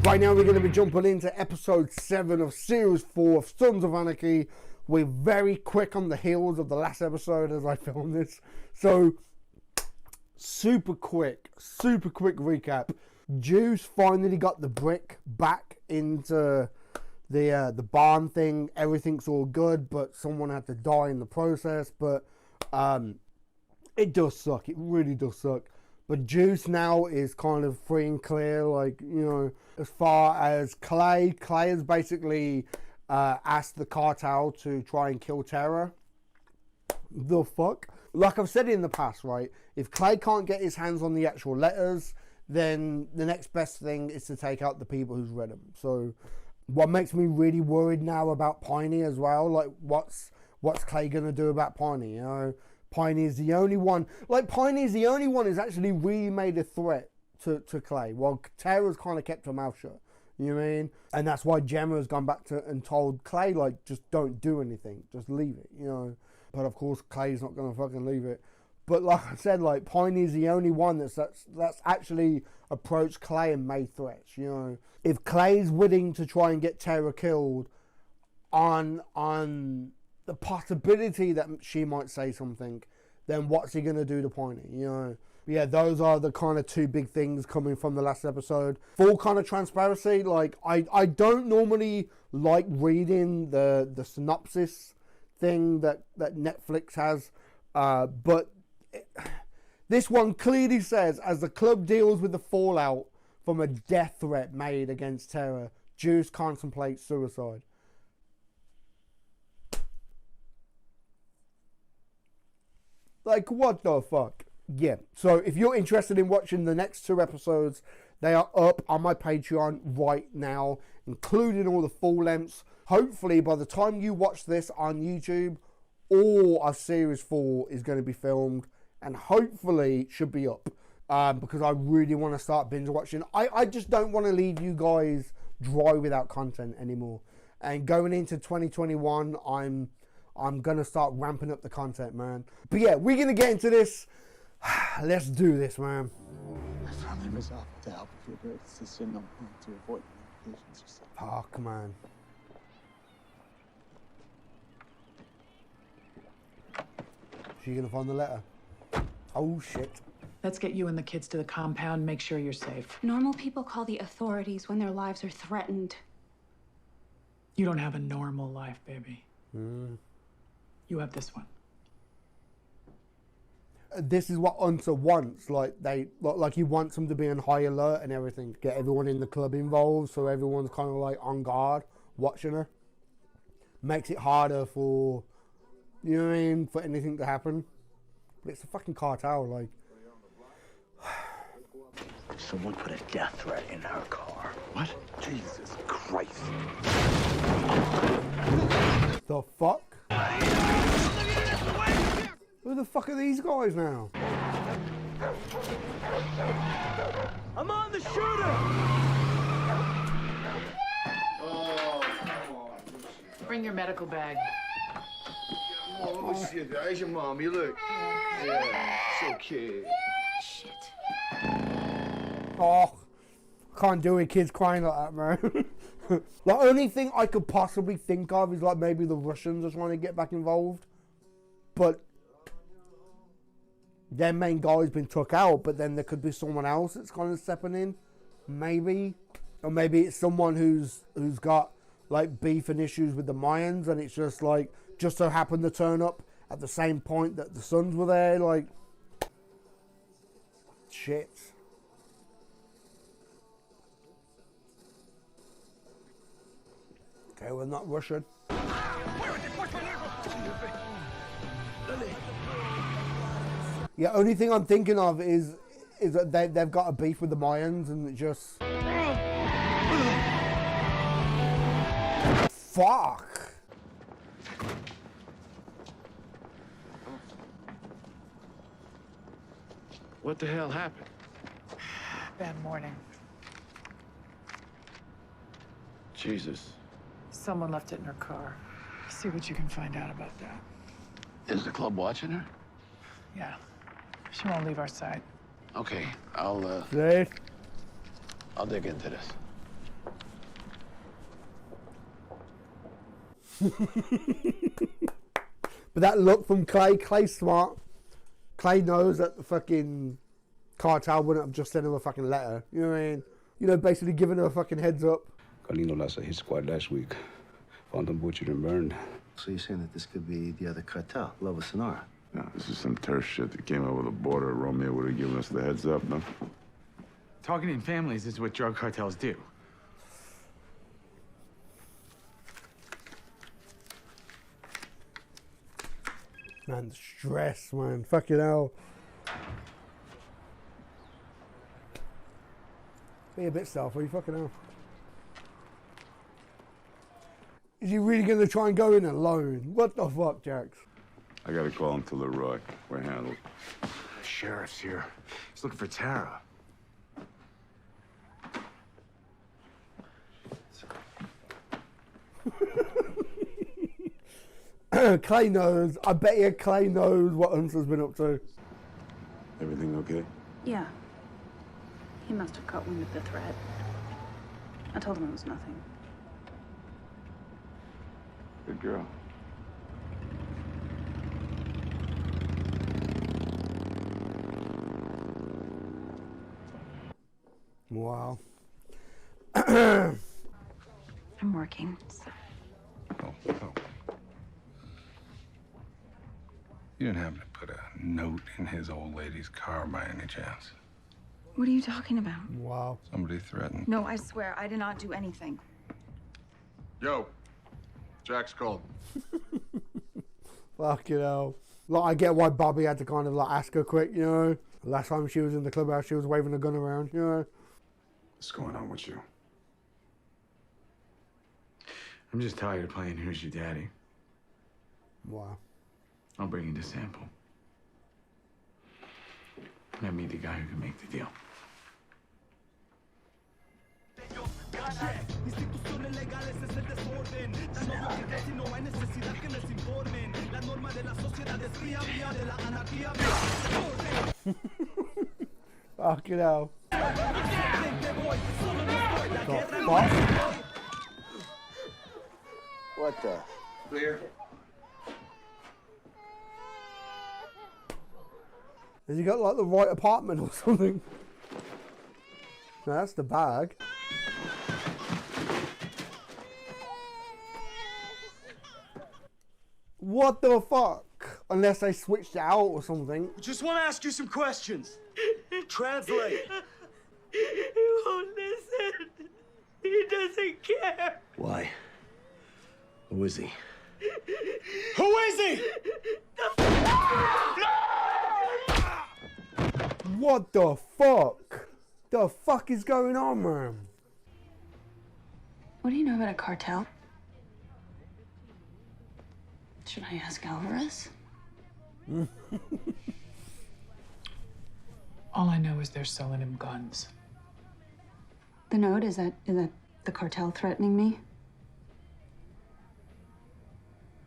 Right now we're going to be jumping into episode 7 of series 4 of Sons of Anarchy. We're very quick on the heels of the last episode as I film this. So, super quick recap. Juice finally got the brick back into the barn thing. Everything's all good, but someone had to die in the process. But it does suck. It really does suck. But Juice now is kind of free and clear, like, you know, as far as Clay has basically asked the cartel to try and kill Terra. The fuck? Like I've said in the past, right? If Clay can't get his hands on the actual letters, then the next best thing is to take out the people who's read them. So what makes me really worried now about Piney as well, like what's Clay gonna do about Piney, you know? Piney is the only one, who's actually really made a threat to Clay, while Terra's kind of kept her mouth shut, you know what I mean? And that's why Gemma has gone back to and told Clay, like, just don't do anything, just leave it, you know? But of course, Clay's not gonna fucking leave it. But like I said, like, Piney's the only one that's actually approached Clay and made threats, you know? If Clay's willing to try and get Terra killed on the possibility that she might say something, then what's he going to do to Piney, you know? But yeah, those are the kind of two big things coming from the last episode. Full kind of transparency, like, I don't normally like reading the synopsis thing that Netflix has, but this one clearly says, as the club deals with the fallout from a death threat made against Terra, Juice contemplates suicide. Like, what the fuck? Yeah, so if you're interested in watching the next 2 episodes, they are up on my Patreon right now, including all the full lengths. Hopefully, by the time you watch this on YouTube, all of Series 4 is going to be filmed, and hopefully should be up, because I really want to start binge watching. I just don't want to leave you guys dry without content anymore. And going into 2021, I'm going to start ramping up the content, man. But yeah, we're going to get into this. Let's do this, man. My family was out to help with your great decision to avoid complications yourself. Fuck, man. She going to find the letter? Oh, shit. Let's get you and the kids to the compound, make sure you're safe. Normal people call the authorities when their lives are threatened. You don't have a normal life, baby. You have this one. This is what Hunter wants. Like he wants them to be on high alert and everything. Get everyone in the club involved, so everyone's kind of like on guard, watching her. Makes it harder for, you know what I mean, for anything to happen. But it's a fucking cartel, like. Someone put a death threat in her car. What? Jesus Christ. The fuck? Who the fuck are these guys now? I'm on the shooter! Bring your medical bag. Oh, let me see it. How's your mom? You look. Yeah, so cute. Shit. Oh, can't do it, kids crying like that, man. The only thing I could possibly think of is like maybe the Russians are trying to get back involved. But their main guy's been took out, but then there could be someone else that's kind of stepping in. Maybe. Or maybe it's someone who's got like beef and issues with the Mayans, and it's just like, just so happened to turn up at the same point that the Suns were there, like. Shit. Okay, we're not Russian. Yeah, only thing I'm thinking of is that they've got a beef with the Mayans and it just... Fuck! What the hell happened? Bad morning. Jesus. Someone left it in her car. See what you can find out about that. Is the club watching her? Yeah. She won't leave our side. Okay, I'll Safe. dig into this. But that look from Clay, Clay's smart. Clay knows that the fucking cartel wouldn't have just sent him a fucking letter. You know what I mean? You know, basically giving her a fucking heads up. Carlino lost a hit squad last week. Found them butchered and burned. So you're saying that this could be the other cartel, Lova Sonora? No, this is some turf shit that came over the border. Romeo would have given us the heads up, no? Targeting families is what drug cartels do. Man, the stress, man. Fucking hell. Be a bit stealthy, fucking hell. Is he really going to try and go in alone? What the fuck, Jax? I gotta call him to Leroy. We're handled. The sheriff's here. He's looking for Tara. Clay knows. I bet you Clay knows what Hunter's been up to. Everything okay? Yeah. He must have caught wind of the threat. I told him it was nothing. Good girl. Wow. I'm working. So. Oh. You didn't happen to put a note in his old lady's car by any chance? What are you talking about? Wow. Somebody threatened. No, I swear, I did not do anything. Yo, Jack's called. Fucking hell. Like, I get why Bobby had to kind of like ask her quick, you know. Last time she was in the clubhouse, she was waving a gun around, you know. What's going on with you? I'm just tired of playing Who's Your Daddy. Wow. I'll bring you the sample. And I meet the guy who can make the deal. Fucking hell. What the? Clear. Has he got like the right apartment or something? No, that's the bag. What the fuck? Unless they switched it out or something. Just want to ask you some questions. Translate. He won't listen. He doesn't care. Why? Who is he? Who is he? What the fuck? The fuck is going on, man? What do you know about a cartel? Should I ask Alvarez? All I know is they're selling him guns. The note, is that the cartel threatening me?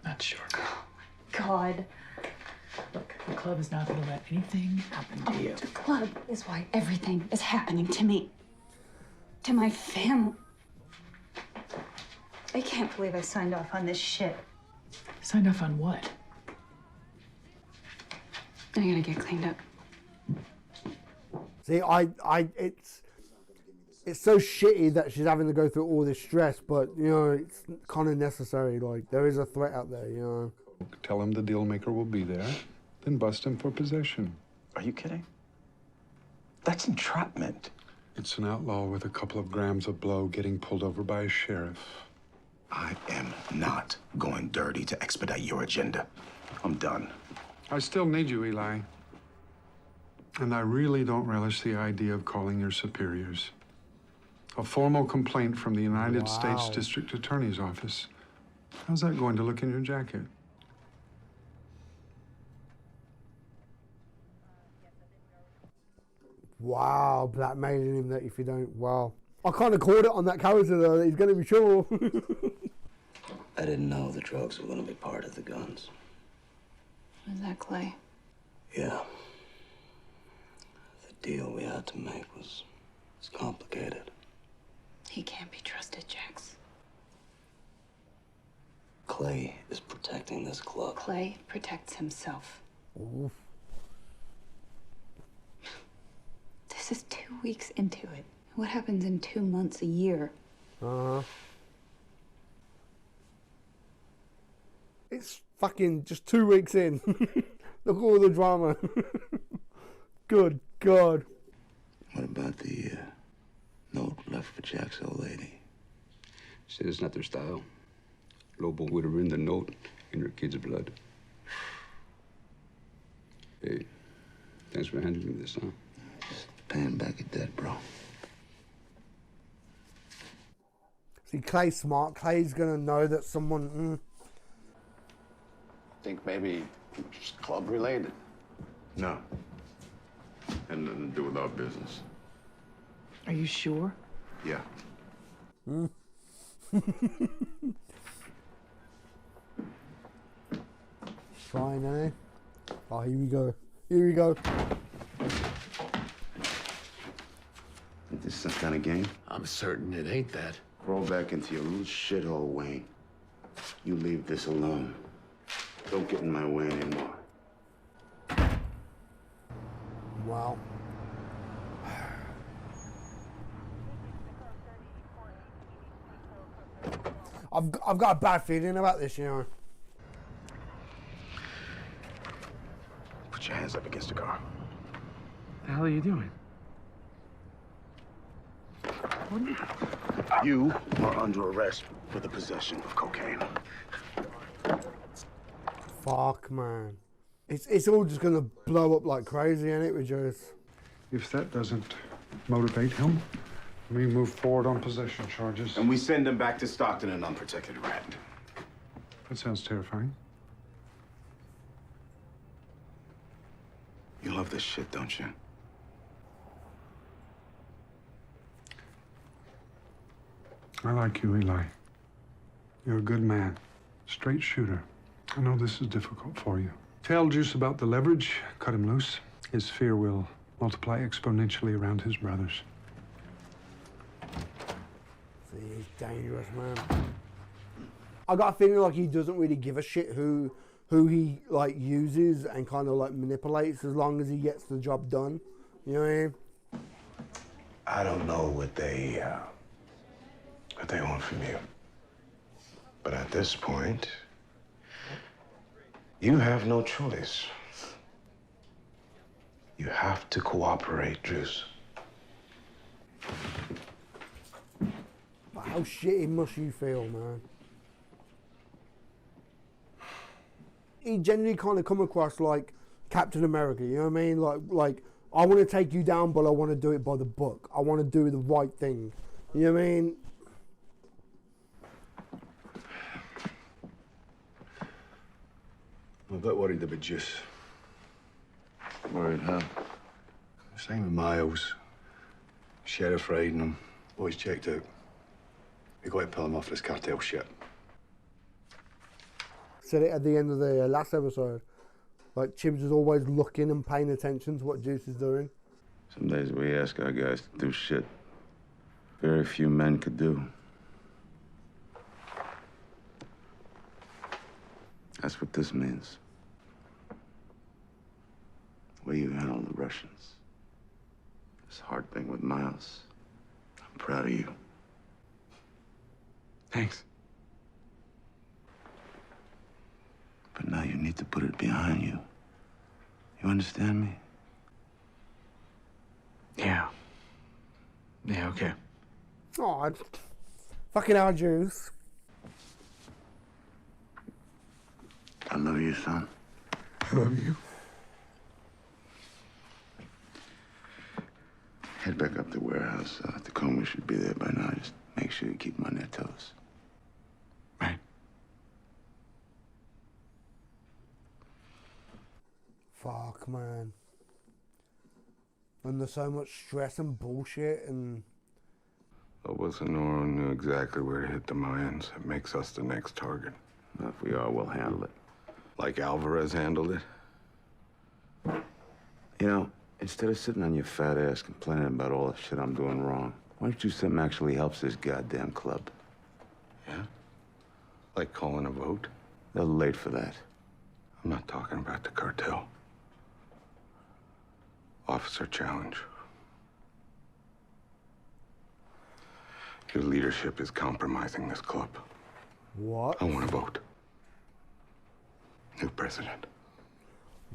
Not sure. Oh my God. Look, the club is not going to let anything happen to you. The club is why everything is happening to me. To my family. I can't believe I signed off on this shit. Signed off on what? I gotta get cleaned up. See, it's so shitty that she's having to go through all this stress, but, you know, it's kind of necessary. Like, there is a threat out there, you know. Tell him the deal maker will be there, then bust him for possession. Are you kidding? That's entrapment. It's an outlaw with a couple of grams of blow getting pulled over by a sheriff. I am not going dirty to expedite your agenda. I'm done. I still need you, Eli. And I really don't relish the idea of calling your superiors. A formal complaint from the United States District Attorney's Office. How's that going to look in your jacket? Wow, blackmailing him that if you don't, wow. I kind of called it on that character though, that he's going to be trouble. I didn't know the drugs were going to be part of the guns. Was that Clay? Yeah. The deal we had to make was complicated. He can't be trusted, Jax. Clay is protecting this club. Clay protects himself. Oof. This is 2 weeks into it. What happens in 2 months, a year? It's fucking just 2 weeks in. Look at all the drama. Good God. What about the note left for Jack's old lady? Said it's not their style. Lobo would have written the note in her kid's blood. Hey, thanks for handing me this, huh? Just paying back a debt, bro. See, Clay's smart. Clay's gonna know that someone. Think maybe it's club related. No. Had nothing to do with our business. Are you sure? Yeah. Fine, eh? Oh, here we go. Here we go. Is this some kind of game? I'm certain it ain't that. Crawl back into your little shithole, Wayne. You leave this alone. Don't get in my way anymore. Wow. I've got a bad feeling about this, you know. Put your hands up against the car. What the hell are you doing? You are under arrest for the possession of cocaine. Fuck, man. It's all just gonna blow up like crazy, ain't it, with Joe's? If that doesn't motivate him, we move forward on possession charges. And we send him back to Stockton, an unprotected rat. That sounds terrifying. You love this shit, don't you? I like you, Eli. You're a good man, straight shooter. I know this is difficult for you. Tell Juice about the leverage, cut him loose. His fear will multiply exponentially around his brothers. See, he's dangerous, man. I got a feeling like he doesn't really give a shit who he like uses and kind of like manipulates as long as he gets the job done. You know what I mean? I don't know what they want from you. But at this point, you have no choice. You have to cooperate, Juice. But how shitty must you feel, man? He genuinely kind of come across like Captain America, you know what I mean? Like I want to take you down, but I want to do it by the book. I want to do the right thing. You know what I mean? I'm a bit worried about Juice. Worried, huh? Same with Miles. Sheriff riding him. Boys checked out. We got to pull him off this cartel shit. Said it at the end of the last episode. Like, Chibs is always looking and paying attention to what Juice is doing. Some days we ask our guys to do shit very few men could do. That's what this means. The way you handle the Russians. This hard thing with Miles. I'm proud of you. Thanks. But now you need to put it behind you. You understand me? Yeah. Yeah, okay. Oh, fucking our Juice. I love you, son. I love you. Head back up to the warehouse. Tacoma should be there by now. Just make sure you keep them on their toes. Right. Fuck, man. And there's so much stress and bullshit and... Lobos and Noro knew exactly where to hit the mines. It makes us the next target. If we are, we'll handle it. Like Alvarez handled it. You know, instead of sitting on your fat ass complaining about all the shit I'm doing wrong, why don't you do something that actually helps this goddamn club? Yeah? Like calling a vote? A little late for that. I'm not talking about the cartel. Officer challenge. Your leadership is compromising this club. What? I want to vote. New president.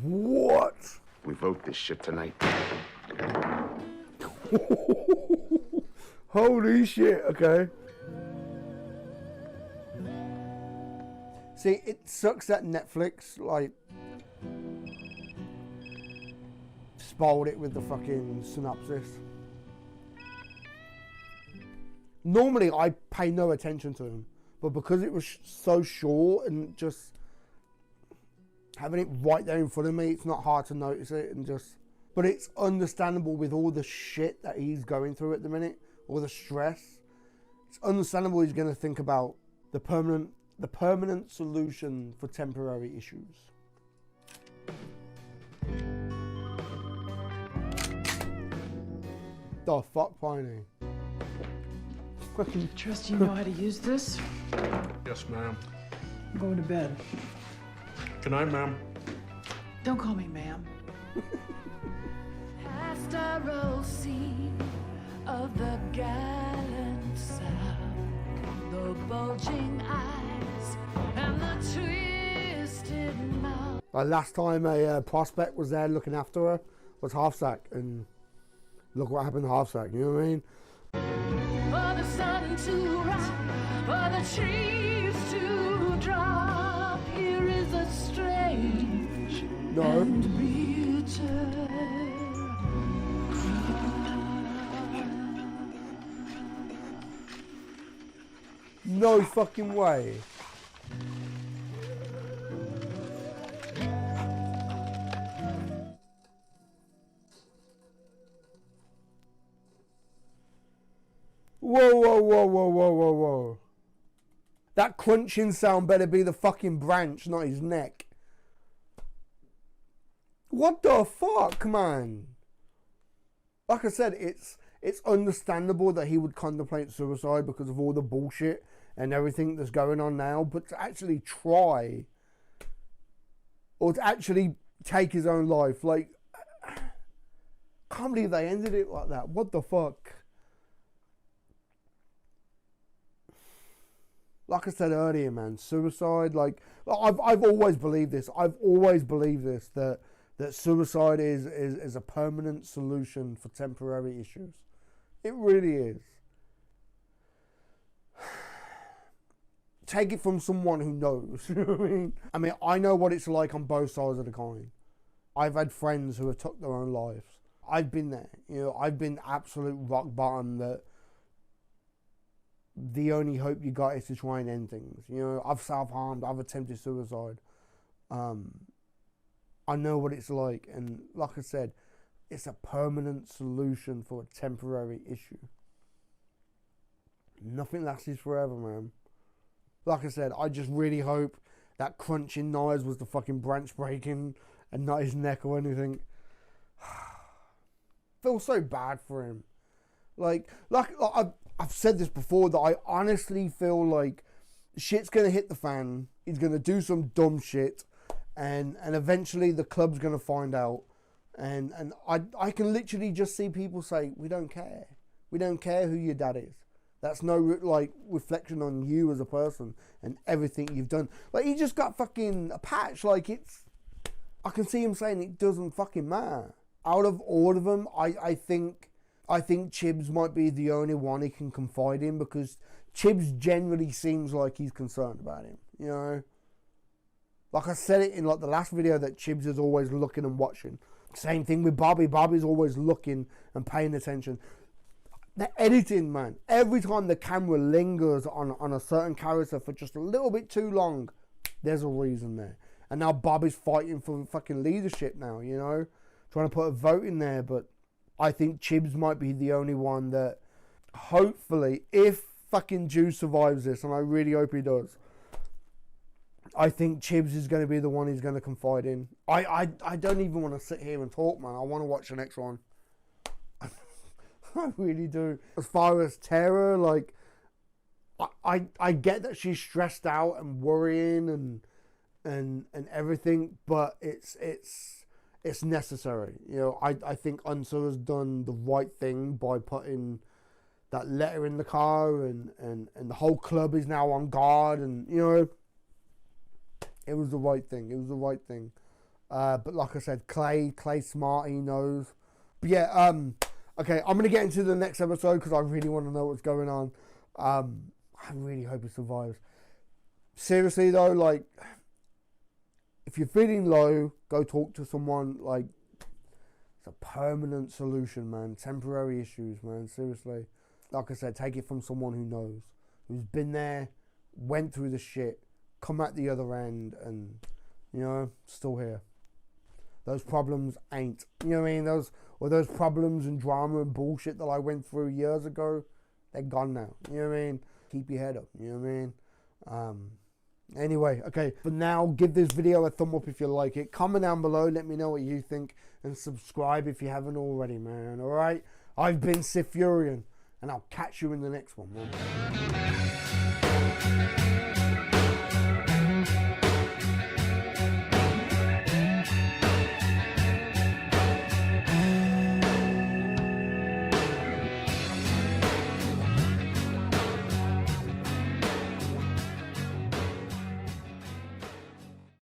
What? We vote this shit tonight. Holy shit, okay. See, it sucks that Netflix, like, spoiled it with the fucking synopsis. Normally, I pay no attention to them, but because it was so short and just having it right there in front of me, it's not hard to notice it and just... But it's understandable with all the shit that he's going through at the minute, all the stress. It's understandable he's going to think about the permanent solution for temporary issues. The fuck, Piney? Fucking Trust you know how to use this? Yes, ma'am. I'm going to bed. Good night, ma'am. Don't call me ma'am. Pastoral scene of the gallant South, the bulging eyes and the twisted mouth. Last time a prospect was there looking after her was Half Sack, and look what happened to Half Sack, you know what I mean? For the sun to rise, for the trees to drop, here is a strange and bitter No fucking way. Whoa, whoa, whoa, whoa, whoa, whoa, whoa. That crunching sound better be the fucking branch, not his neck. What the fuck, man? Like I said, it's understandable that he would contemplate suicide because of all the bullshit and everything that's going on now, but to actually try or to actually take his own life, like, I can't believe they ended it like that. What the fuck? Like I said earlier, man, suicide, like, I've always believed this. I've always believed this, that suicide is a permanent solution for temporary issues. It really is. Take it from someone who knows. You know what I mean? I know what it's like on both sides of the coin. I've had friends who have took their own lives. I've been there. You know, I've been absolute rock bottom that the only hope you got is to try and end things. You know, I've self-harmed, I've attempted suicide. I know what it's like, and like I said, it's a permanent solution for a temporary issue. Nothing lasts forever, man. Like I said, I just really hope that crunching noise was the fucking branch breaking and not his neck or anything. Feel so bad for him. Like I've said this before, that I honestly feel like shit's gonna hit the fan. He's gonna do some dumb shit, and eventually the club's gonna find out. And I can literally just see people say, we don't care. We don't care who your dad is. That's no, like, reflection on you as a person and everything you've done. Like, he just got fucking a patch. Like, it's... I can see him saying it doesn't fucking matter. Out of all of them, I think Chibs might be the only one he can confide in, because Chibs generally seems like he's concerned about him, you know? Like I said it in, like, the last video, that Chibs is always looking and watching. Same thing with Bobby. Bobby's always looking and paying attention. The editing, man. Every time the camera lingers on a certain character for just a little bit too long, there's a reason there. And now Bobby's fighting for fucking leadership now, you know? Trying to put a vote in there, but I think Chibs might be the only one that, hopefully, if fucking Jew survives this, and I really hope he does, I think Chibs is going to be the one he's going to confide in. I don't even want to sit here and talk, man. I want to watch the next one. I really do. As far as terror, like, I get that she's stressed out and worrying and everything, but it's necessary. You know, I think Unser has done the right thing by putting that letter in the car, and the whole club is now on guard, and you know, it was the right thing. It was the right thing. But like I said, Clay smart, he knows. But yeah, okay, I'm gonna get into the next episode because I really want to know what's going on. I really hope he survives. Seriously though, like, if you're feeling low, go talk to someone. Like, it's a permanent solution, man. Temporary issues, man. Seriously. Like I said, take it from someone who knows, who's been there, went through the shit, come out the other end, and, you know, still here. Those problems ain't. You know what I mean? Those problems and drama and bullshit that I went through years ago, they're gone now. You know what I mean? Keep your head up. You know what I mean? Anyway, okay, for now, give this video a thumb up if you like it. Comment down below, let me know what you think, and subscribe if you haven't already, man. Alright? I've been SiTHFuRion, and I'll catch you in the next one, man.